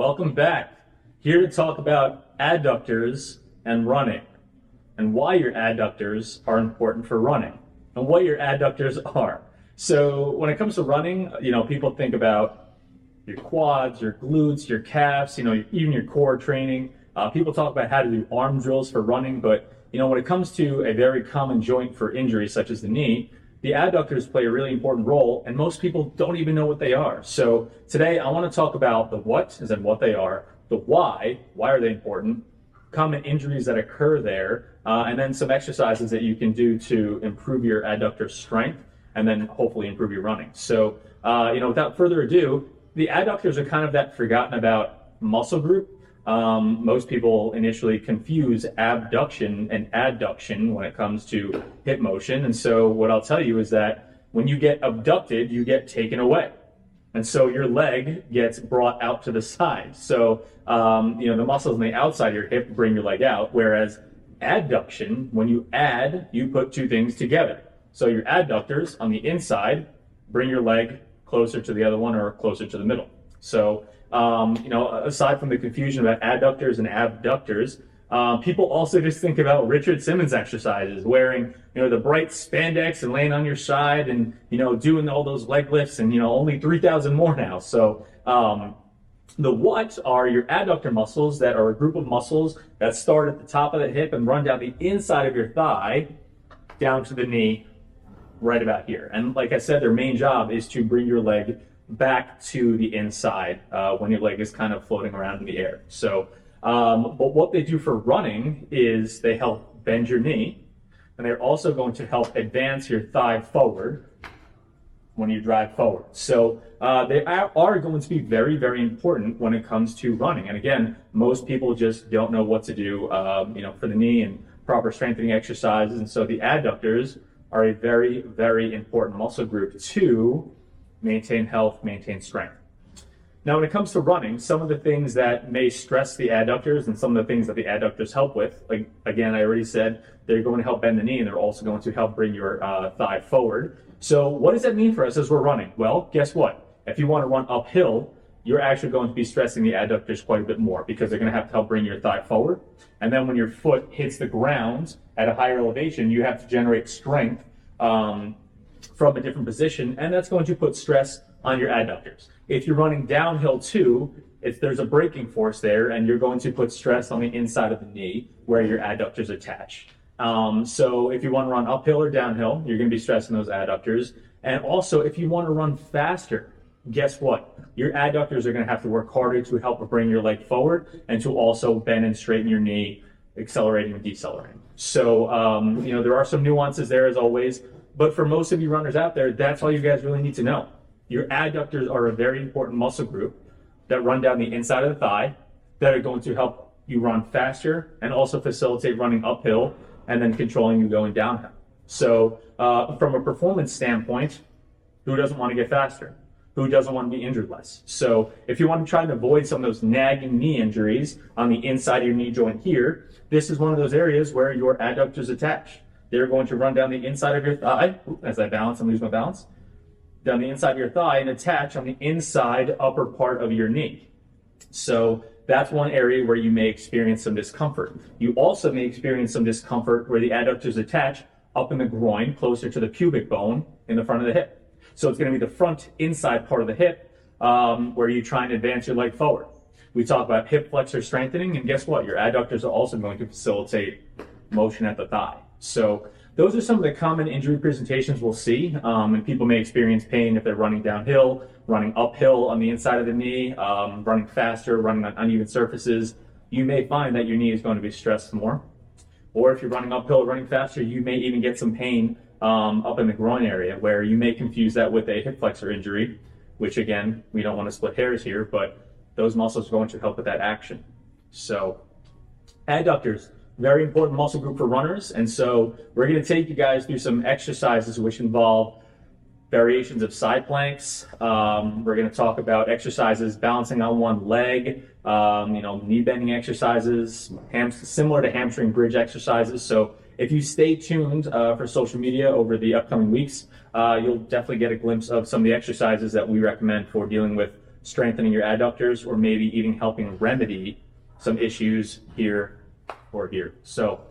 Welcome back. Here to talk about adductors and running, and why your adductors are important for running, and what your adductors are. So when it comes to running, people think about your quads, your glutes, your calves, even your core training. People talk about how to do arm drills for running, but when it comes to a very common joint for injury, such as the knee, the adductors play a really important role, and most people don't even know what they are. So today I want to talk about the what, as in what they are, the why are they important, common injuries that occur there, and then some exercises that you can do to improve your adductor strength, and then hopefully improve your running. So, without further ado, the adductors are kind of that forgotten about muscle group. Most people initially confuse abduction and adduction when it comes to hip motion. And so what I'll tell you is that when you get abducted, you get taken away. And so your leg gets brought out to the side. So, the muscles on the outside of your hip bring your leg out, whereas adduction, when you add, you put two things together. So your adductors on the inside bring your leg closer to the other one or closer to the middle. So, aside from the confusion about adductors and abductors, people also just think about Richard Simmons exercises, wearing, the bright spandex and laying on your side and, doing all those leg lifts and, only 3,000 more now. So, the what are your adductor muscles that are a group of muscles that start at the top of the hip and run down the inside of your thigh down to the knee right about here. And like I said, their main job is to bring your leg back to the inside when your leg is kind of floating around in the air. So, but what they do for running is they help bend your knee, and they're also going to help advance your thigh forward when you drive forward. So they are going to be very, very important when it comes to running. And again, most people just don't know what to do, for the knee and proper strengthening exercises. And so the adductors are a very, very important muscle group to maintain health, maintain strength. Now, when it comes to running, some of the things that may stress the adductors and some of the things that the adductors help with, like, again, I already said, they're going to help bend the knee and they're also going to help bring your thigh forward. So what does that mean for us as we're running? Well, guess what? If you want to run uphill, you're actually going to be stressing the adductors quite a bit more because they're going to have to help bring your thigh forward. And then when your foot hits the ground at a higher elevation, you have to generate strength from a different position, and that's going to put stress on your adductors. If you're running downhill too, there's a braking force there, and you're going to put stress on the inside of the knee where your adductors attach. So if you want to run uphill or downhill, you're going to be stressing those adductors. And also, if you want to run faster, guess what? Your adductors are going to have to work harder to help bring your leg forward and to also bend and straighten your knee, accelerating and decelerating. So, there are some nuances there as always. But for most of you runners out there, that's all you guys really need to know. Your adductors are a very important muscle group that run down the inside of the thigh that are going to help you run faster and also facilitate running uphill and then controlling you going downhill. So from a performance standpoint, who doesn't want to get faster? Who doesn't want to be injured less? So if you want to try and avoid some of those nagging knee injuries on the inside of your knee joint here, this is one of those areas where your adductors attach. They're going to run down the inside of your thigh. As I balance and lose my balance. Down the inside of your thigh and attach on the inside upper part of your knee. So that's one area where you may experience some discomfort. You also may experience some discomfort where the adductors attach up in the groin, closer to the pubic bone in the front of the hip. So it's going to be the front inside part of the hip where you try and advance your leg forward. We talk about hip flexor strengthening, and guess what? Your adductors are also going to facilitate motion at the thigh. So those are some of the common injury presentations we'll see, and people may experience pain if they're running downhill, running uphill on the inside of the knee, running faster, running on uneven surfaces. You may find that your knee is going to be stressed more. Or if you're running uphill or running faster, you may even get some pain up in the groin area, where you may confuse that with a hip flexor injury, which again, we don't want to split hairs here, but those muscles are going to help with that action. So adductors, very important muscle group for runners, and so we're going to take you guys through some exercises which involve variations of side planks. We're going to talk about exercises balancing on one leg, knee bending exercises, similar to hamstring bridge exercises. So if you stay tuned for social media over the upcoming weeks, you'll definitely get a glimpse of some of the exercises that we recommend for dealing with strengthening your adductors, or maybe even helping remedy some issues here or here. So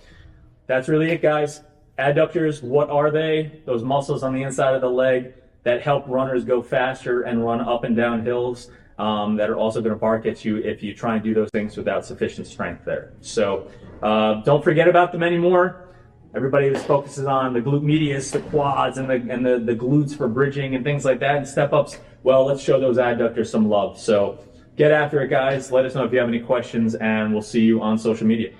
that's really it, guys. Adductors, what are they? Those muscles on the inside of the leg that help runners go faster and run up and down hills, that are also going to bark at you if you try and do those things without sufficient strength there. So don't forget about them anymore. Everybody just focuses on the glute medius, the quads, and the glutes for bridging and things like that, and step ups. Well, let's show those adductors some love. So get after it, guys. Let us know if you have any questions, and we'll see you on social media.